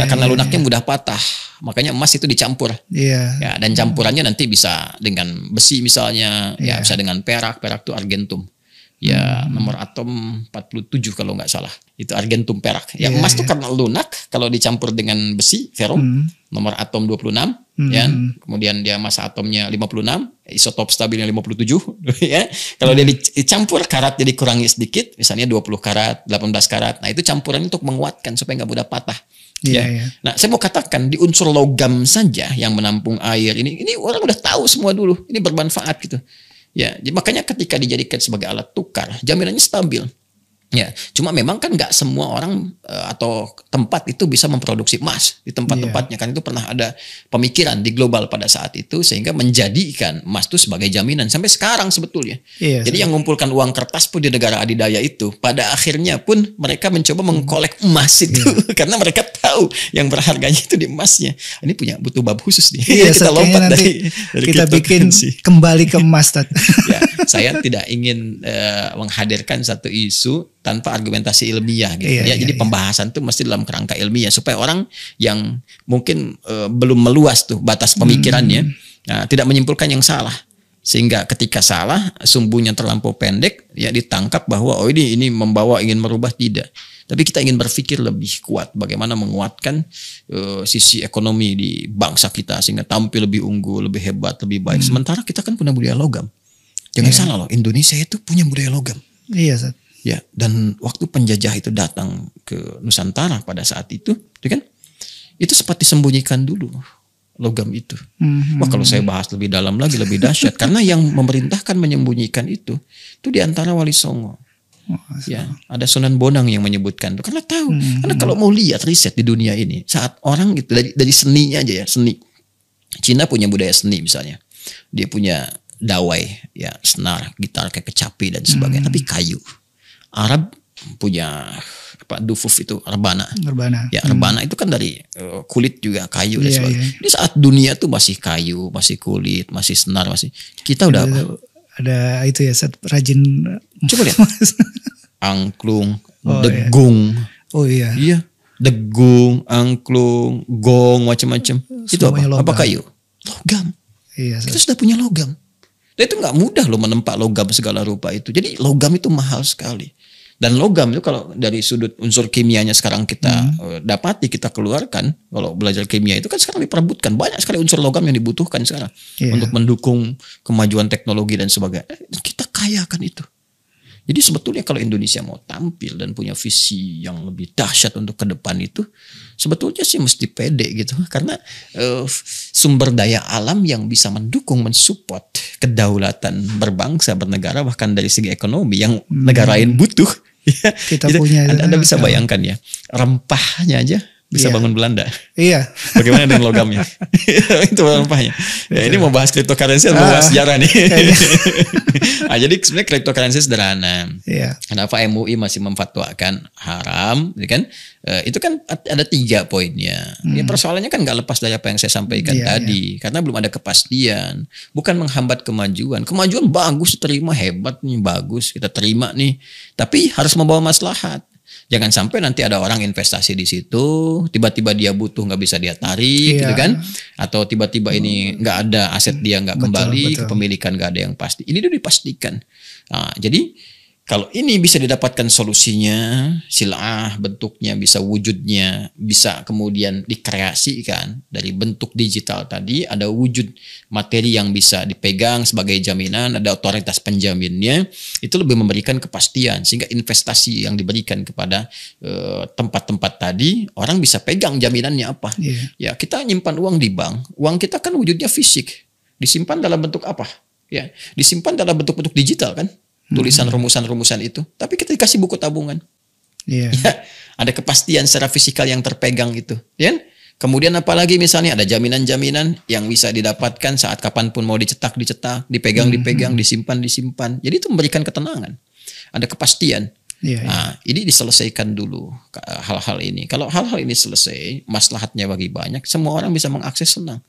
Karena lunaknya mudah patah. Makanya emas itu dicampur. Ya, dan campurannya nanti bisa dengan besi misalnya, ya bisa dengan perak. Perak itu argentum. Ya, nomor atom 47 kalau nggak salah. Itu argentum perak. Ya, emas tuh karena lunak, kalau dicampur dengan besi, ferum, nomor atom 26, ya. Kemudian dia massa atomnya 56, isotop stabilnya 57, ya. Kalau dia dicampur karatnya dikurangi sedikit, misalnya 20 karat, 18 karat. Nah, itu campuran untuk menguatkan supaya nggak mudah patah. Nah, saya mau katakan di unsur logam saja yang menampung air ini orang udah tahu semua dulu. Ini bermanfaat gitu. Ya, makanya ketika dijadikan sebagai alat tukar, jaminannya stabil. Ya, cuma memang kan nggak semua orang atau tempat itu bisa memproduksi emas di tempat-tempatnya kan itu pernah ada pemikiran di global pada saat itu sehingga menjadikan emas itu sebagai jaminan sampai sekarang sebetulnya. Jadi yang mengumpulkan uang kertas pun di negara adidaya itu pada akhirnya pun mereka mencoba mengkolek emas itu karena mereka tahu yang berharganya itu di emasnya. Ini butuh bab khusus nih. Kita lompat dari kita bikin kembali ke emas. Ya, saya tidak ingin menghadirkan satu isu tanpa argumentasi ilmiah gitu. Jadi pembahasan itu mesti dalam kerangka ilmiah supaya orang yang mungkin belum meluas tuh batas pemikirannya tidak menyimpulkan yang salah. Sehingga ketika salah, sumbunya terlampau pendek, ya ditangkap bahwa oh ini membawa ingin merubah, tidak. Tapi kita ingin berpikir lebih kuat bagaimana menguatkan sisi ekonomi di bangsa kita sehingga tampil lebih unggul, lebih hebat, lebih baik. Sementara kita kan punya budaya logam. Jangan salah loh, Indonesia itu punya budaya logam. Iya, Ustaz. Ya, dan waktu penjajah itu datang ke Nusantara pada saat itu kan, itu sempat disembunyikan dulu logam itu. Wah, kalau saya bahas lebih dalam lagi lebih dahsyat, karena yang memerintahkan menyembunyikan itu di antara Wali Songo. Ya, ada Sunan Bonang yang menyebutkan itu karena tahu. Karena kalau mau lihat riset di dunia ini, saat orang itu dari seninya aja ya, seni. Cina punya budaya seni misalnya. Dia punya dawai, ya, senar, gitar kayak kecapi dan sebagainya, tapi kayu. Arab punya dufuf itu rebana. Ya, rebana itu kan dari kulit juga, kayu dan sebagainya. Di saat dunia tuh masih kayu, masih kulit, masih senar, masih kita udah ada itu ya, Ustaz, rajin. Coba lihat. Angklung, degung. Iya. Iya, degung, angklung, gong, macam-macam. Itu apa? Apa kayu? Logam. Iya, kita sudah punya logam. Dan itu nggak mudah loh menempa logam segala rupa itu. Jadi logam itu mahal sekali. Dan logam itu kalau dari sudut unsur kimianya sekarang kita dapati, kita keluarkan, kalau belajar kimia itu kan sekarang diperebutkan. Banyak sekali unsur logam yang dibutuhkan sekarang untuk mendukung kemajuan teknologi dan sebagainya. Kita kayakan itu. Jadi sebetulnya kalau Indonesia mau tampil dan punya visi yang lebih dahsyat untuk ke depan itu, sebetulnya sih mesti pede gitu. Karena sumber daya alam yang bisa mendukung, mensupport kedaulatan berbangsa, bernegara, bahkan dari segi ekonomi yang negara lain butuh. Ya, kita punya. Anda bisa bayangkan ya, rempahnya aja bisa bangun Belanda. Iya. Bagaimana dengan logamnya? Itu rempahnya. Ya, ini mau bahas cryptocurrency atau bahas sejarah nih? Jadi sebenarnya cryptocurrency sederhana. Iya. Kenapa MUI masih memfatwakan haram? Kan? Itu kan ada 3 poinnya. Ya, persoalannya kan nggak lepas dari apa yang saya sampaikan tadi. Karena belum ada kepastian. Bukan menghambat kemajuan. Kemajuan bagus, terima, hebat nih, bagus, kita terima nih. Tapi harus membawa maslahat. Jangan sampai nanti ada orang investasi di situ, tiba-tiba dia butuh nggak bisa dia tarik, gitu kan? Atau tiba-tiba ini nggak ada aset dia nggak kembali, kepemilikan nggak ada yang pasti. Ini udah dipastikan. Nah, jadi kalau ini bisa didapatkan solusinya, silah bentuknya, bisa wujudnya, bisa kemudian dikreasikan dari bentuk digital tadi, ada wujud materi yang bisa dipegang sebagai jaminan, ada otoritas penjaminnya, itu lebih memberikan kepastian sehingga investasi yang diberikan kepada tempat-tempat tadi, orang bisa pegang jaminannya apa. Ya, kita nyimpan uang di bank, uang kita kan wujudnya fisik, disimpan dalam bentuk apa? Ya, disimpan dalam bentuk-bentuk digital kan? Tulisan rumusan-rumusan itu, tapi kita dikasih buku tabungan. Ya, ada kepastian secara fisikal yang terpegang itu, ya. Kemudian apalagi misalnya ada jaminan-jaminan yang bisa didapatkan saat kapanpun mau dicetak, dipegang, disimpan. Jadi itu memberikan ketenangan, ada kepastian. Nah, ini diselesaikan dulu hal-hal ini. Kalau hal-hal ini selesai, maslahatnya bagi banyak, semua orang bisa mengakses senang.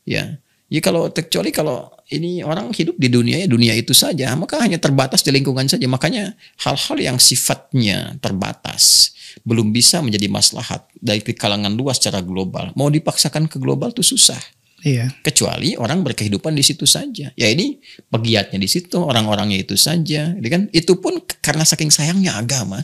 Ya. Ya kecuali kalau ini orang hidup di dunia, ya dunia itu saja, maka hanya terbatas di lingkungan saja. Makanya hal-hal yang sifatnya terbatas belum bisa menjadi maslahat dari kalangan luas secara global. Mau dipaksakan ke global itu susah. Kecuali orang berkehidupan di situ saja. Ya ini pegiatnya di situ, orang-orangnya itu saja. Itu pun karena saking sayangnya agama.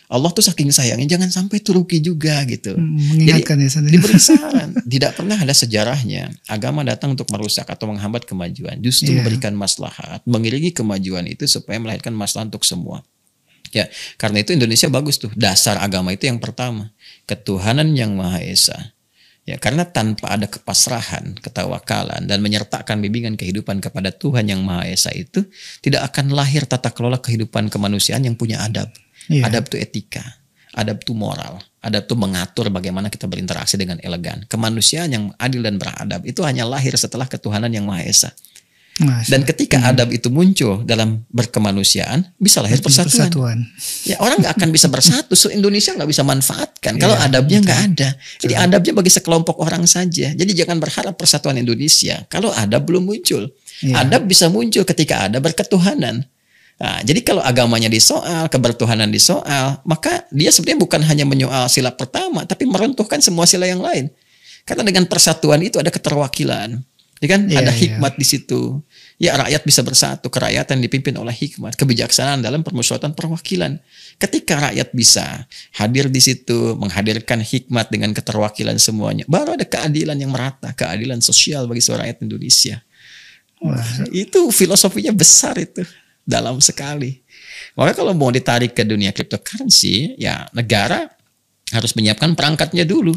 Allah tuh saking sayangnya jangan sampai rugi juga gitu. Mengingatkan. Jadi, diberi saran. Tidak pernah ada sejarahnya agama datang untuk merusak atau menghambat kemajuan. Justru memberikan maslahat, mengiringi kemajuan itu supaya melahirkan maslahat untuk semua. Ya, karena itu Indonesia bagus tuh. Dasar agama itu yang pertama, ketuhanan yang Maha Esa. Ya, karena tanpa ada kepasrahan, ketawakalan, dan menyertakan bimbingan kehidupan kepada Tuhan yang Maha Esa itu, tidak akan lahir tata kelola kehidupan kemanusiaan yang punya adab. Adab itu etika, adab itu moral, adab itu mengatur bagaimana kita berinteraksi dengan elegan. Kemanusiaan yang adil dan beradab itu hanya lahir setelah ketuhanan yang Maha Esa. Dan ketika adab itu muncul dalam berkemanusiaan, bisa lahir persatuan. Ya, orang nggak akan bisa bersatu, Indonesia nggak bisa manfaatkan kalau adabnya nggak ada. Jadi adabnya bagi sekelompok orang saja. Jadi jangan berharap persatuan Indonesia kalau adab belum muncul. Adab bisa muncul ketika ada berketuhanan. Nah, jadi kalau agamanya disoal, kebertuhanan disoal, maka dia sebenarnya bukan hanya menyoal sila pertama, tapi meruntuhkan semua sila yang lain. Karena dengan persatuan itu ada keterwakilan, ya kan? Ada hikmat di situ. Ya, rakyat bisa bersatu, kerakyatan dipimpin oleh hikmat, kebijaksanaan dalam permusyawaratan perwakilan. Ketika rakyat bisa hadir di situ, menghadirkan hikmat dengan keterwakilan semuanya, baru ada keadilan yang merata, keadilan sosial bagi seluruh rakyat Indonesia. Itu filosofinya besar itu, dalam sekali. Maka kalau mau ditarik ke dunia cryptocurrency, ya negara harus menyiapkan perangkatnya dulu.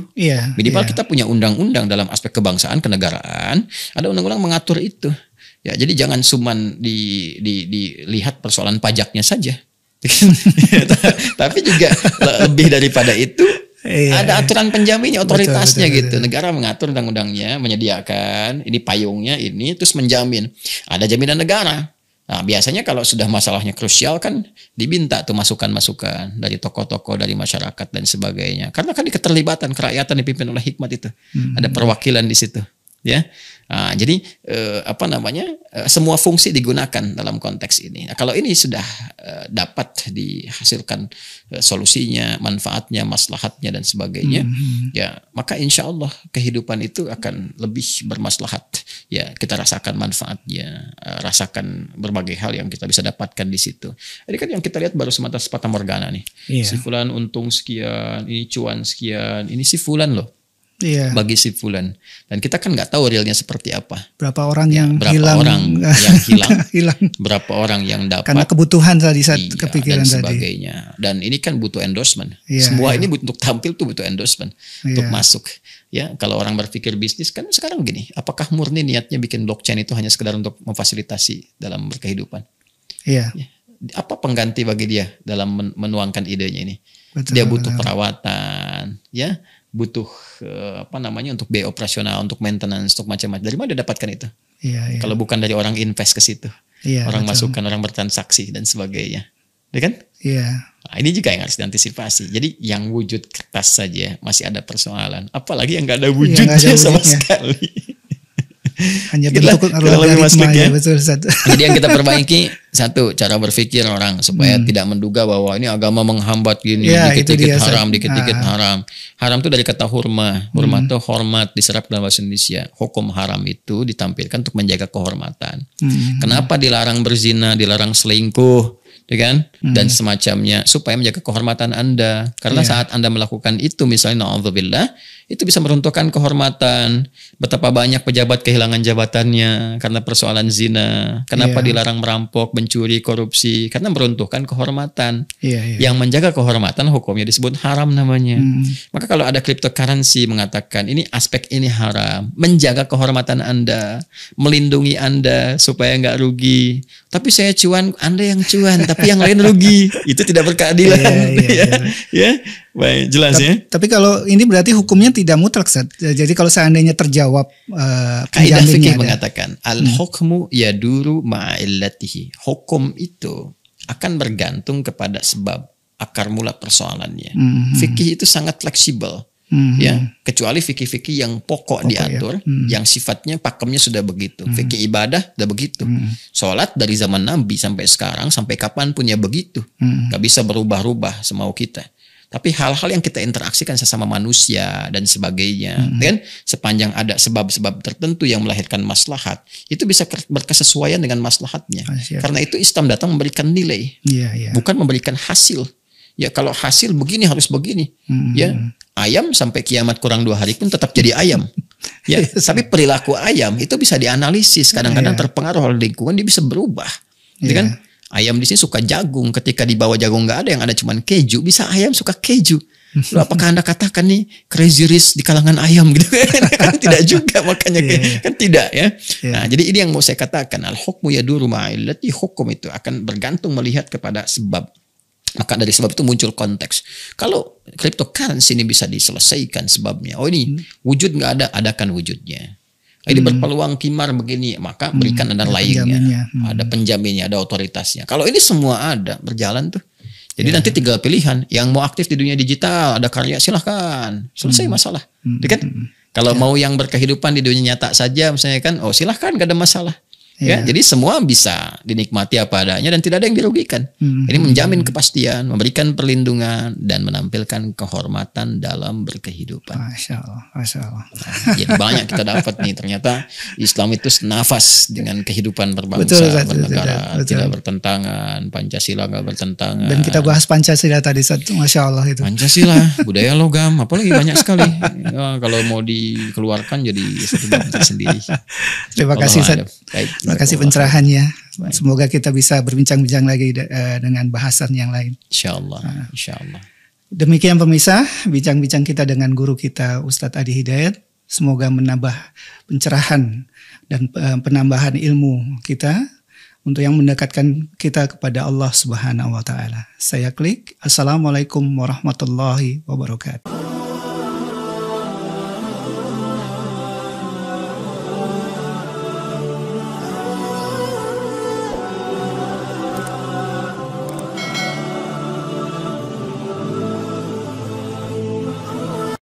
Minimal kita punya undang-undang dalam aspek kebangsaan, kenegaraan, ada undang-undang mengatur itu. Ya, jadi jangan cuman dilihat persoalan pajaknya saja. Tapi juga lebih daripada itu, ada aturan penjaminnya, otoritasnya betul. Negara mengatur undang-undangnya, menyediakan ini payungnya ini, terus menjamin. Ada jaminan negara. Nah, biasanya kalau sudah masalahnya krusial kan diminta tuh masukan-masukan dari tokoh-tokoh, dari masyarakat dan sebagainya. Karena kan di keterlibatan kerakyatan dipimpin oleh hikmat itu. Ada perwakilan di situ, ya. Nah, jadi semua fungsi digunakan dalam konteks ini. Nah, kalau ini sudah dapat dihasilkan solusinya, manfaatnya, maslahatnya dan sebagainya, ya maka insya Allah kehidupan itu akan lebih bermaslahat. Ya, kita rasakan manfaatnya, rasakan berbagai hal yang kita bisa dapatkan di situ. Jadi kan yang kita lihat baru semata sepata morgana nih. Si fulan untung sekian, ini cuan sekian, ini si fulan loh. Bagi si fulan, dan kita kan nggak tahu realnya seperti apa. Berapa orang yang hilang, hilang. Berapa orang yang dapat karena kebutuhan tadi saat kepikiran dan sebagainya. Dan ini kan butuh endorsement. Semua ini untuk tampil tuh butuh endorsement untuk masuk. Ya, kalau orang berpikir bisnis kan sekarang gini, apakah murni niatnya bikin blockchain itu hanya sekedar untuk memfasilitasi dalam berkehidupan? Ya, apa pengganti bagi dia dalam menuangkan idenya ini? Dia butuh perawatan, ya. Butuh untuk biaya operasional, untuk maintenance, untuk macam-macam. Dari mana dia dapatkan itu? Kalau bukan dari orang invest ke situ, orang masukkan, orang bertransaksi dan sebagainya, ya kan? Nah, ini juga yang harus diantisipasi. Jadi yang wujud kertas saja masih ada persoalan, apalagi yang nggak ada wujudnya sama sekali. Hanya bentuk algoritma ya, betul. Jadi yang kita perbaiki, satu, cara berpikir orang supaya tidak menduga bahwa ini agama menghambat gini, dikit-dikit haram, dikit-dikit haram. Haram itu dari kata hurma. Hurma itu hormat, diserap dalam bahasa Indonesia. Hukum haram itu ditampilkan untuk menjaga kehormatan. Kenapa dilarang berzina, dilarang selingkuh, ya kan? Dan semacamnya, supaya menjaga kehormatan Anda. Karena saat Anda melakukan itu, misalnya na'udzubillah, itu bisa meruntuhkan kehormatan. Betapa banyak pejabat kehilangan jabatannya karena persoalan zina. Kenapa dilarang merampok, mencuri, korupsi? Karena meruntuhkan kehormatan. Yang menjaga kehormatan hukumnya disebut haram namanya. Maka kalau ada cryptocurrency mengatakan ini aspek ini haram, menjaga kehormatan Anda, melindungi Anda supaya nggak rugi. Tapi saya cuan, Anda yang cuan, tapi yang lain rugi. Itu tidak berkeadilan. Ya. Baik, jelas ya. Tapi kalau ini berarti hukumnya tidak mutlak, Ustaz. Jadi kalau seandainya terjawab kaidah fikih mengatakan al-hukmu yaduru ma'illatihi. Hukum itu akan bergantung kepada sebab akar mula persoalannya. Fikih itu sangat fleksibel. Ya, kecuali fikih-fikih yang pokok diatur, yang sifatnya pakemnya sudah begitu. Fikih ibadah sudah begitu. Sholat dari zaman Nabi sampai sekarang, sampai kapanpun ya begitu. Gak bisa berubah-ubah semau kita. Tapi hal-hal yang kita interaksikan sesama manusia dan sebagainya, kan sepanjang ada sebab-sebab tertentu yang melahirkan maslahat, itu bisa berkesesuaian dengan maslahatnya. Karena itu Islam datang memberikan nilai, bukan memberikan hasil. Ya kalau hasil begini harus begini. Ya ayam sampai kiamat kurang 2 hari pun tetap jadi ayam. Ya tapi perilaku ayam itu bisa dianalisis. Kadang-kadang terpengaruh oleh lingkungan, dia bisa berubah. Ya kan? Ayam di sini suka jagung, ketika di bawah jagung nggak ada, yang ada cuman keju, bisa ayam suka keju. Lalu apakah Anda katakan nih crazy rich di kalangan ayam gitu kan? Tidak juga, makanya kan tidak ya. Nah, jadi ini yang mau saya katakan, al-hukmu yaduru ma'illati, hukum itu akan bergantung melihat kepada sebab. Maka dari sebab itu muncul konteks. Kalau cryptocurrency ini bisa diselesaikan sebabnya, oh ini wujud nggak ada, adakan wujudnya. Ini berpeluang kimar begini, maka berikan ada lainnya, ada penjaminnya, ada otoritasnya. Kalau ini semua ada, berjalan tuh. Jadi nanti tinggal pilihan, yang mau aktif di dunia digital, ada karya, silahkan, selesai masalah. Kan? Kalau mau yang berkehidupan di dunia nyata saja, misalnya kan, oh silahkan, gak ada masalah. Ya, jadi semua bisa dinikmati apa adanya dan tidak ada yang dirugikan. Ini menjamin kepastian, memberikan perlindungan dan menampilkan kehormatan dalam berkehidupan. Masya Allah, Masya Allah. Jadi banyak kita dapat nih, ternyata Islam itu senafas dengan kehidupan berbangsa, bernegara, tidak bertentangan, Pancasila nggak bertentangan. Dan kita bahas Pancasila tadi, Masya Allah itu. Pancasila, budaya logam, apalagi banyak sekali. Ya, kalau mau dikeluarkan jadi satu bab tersendiri. Terima kasih, Ustaz. Baik. Terima kasih pencerahannya. Semoga kita bisa berbincang-bincang lagi dengan bahasan yang lain. Insyaallah, insyaallah. Demikian pemirsa, bincang-bincang kita dengan guru kita Ustadz Adi Hidayat. Semoga menambah pencerahan dan penambahan ilmu kita untuk yang mendekatkan kita kepada Allah Subhanahu wa taala. Saya Klik. Assalamualaikum warahmatullahi wabarakatuh.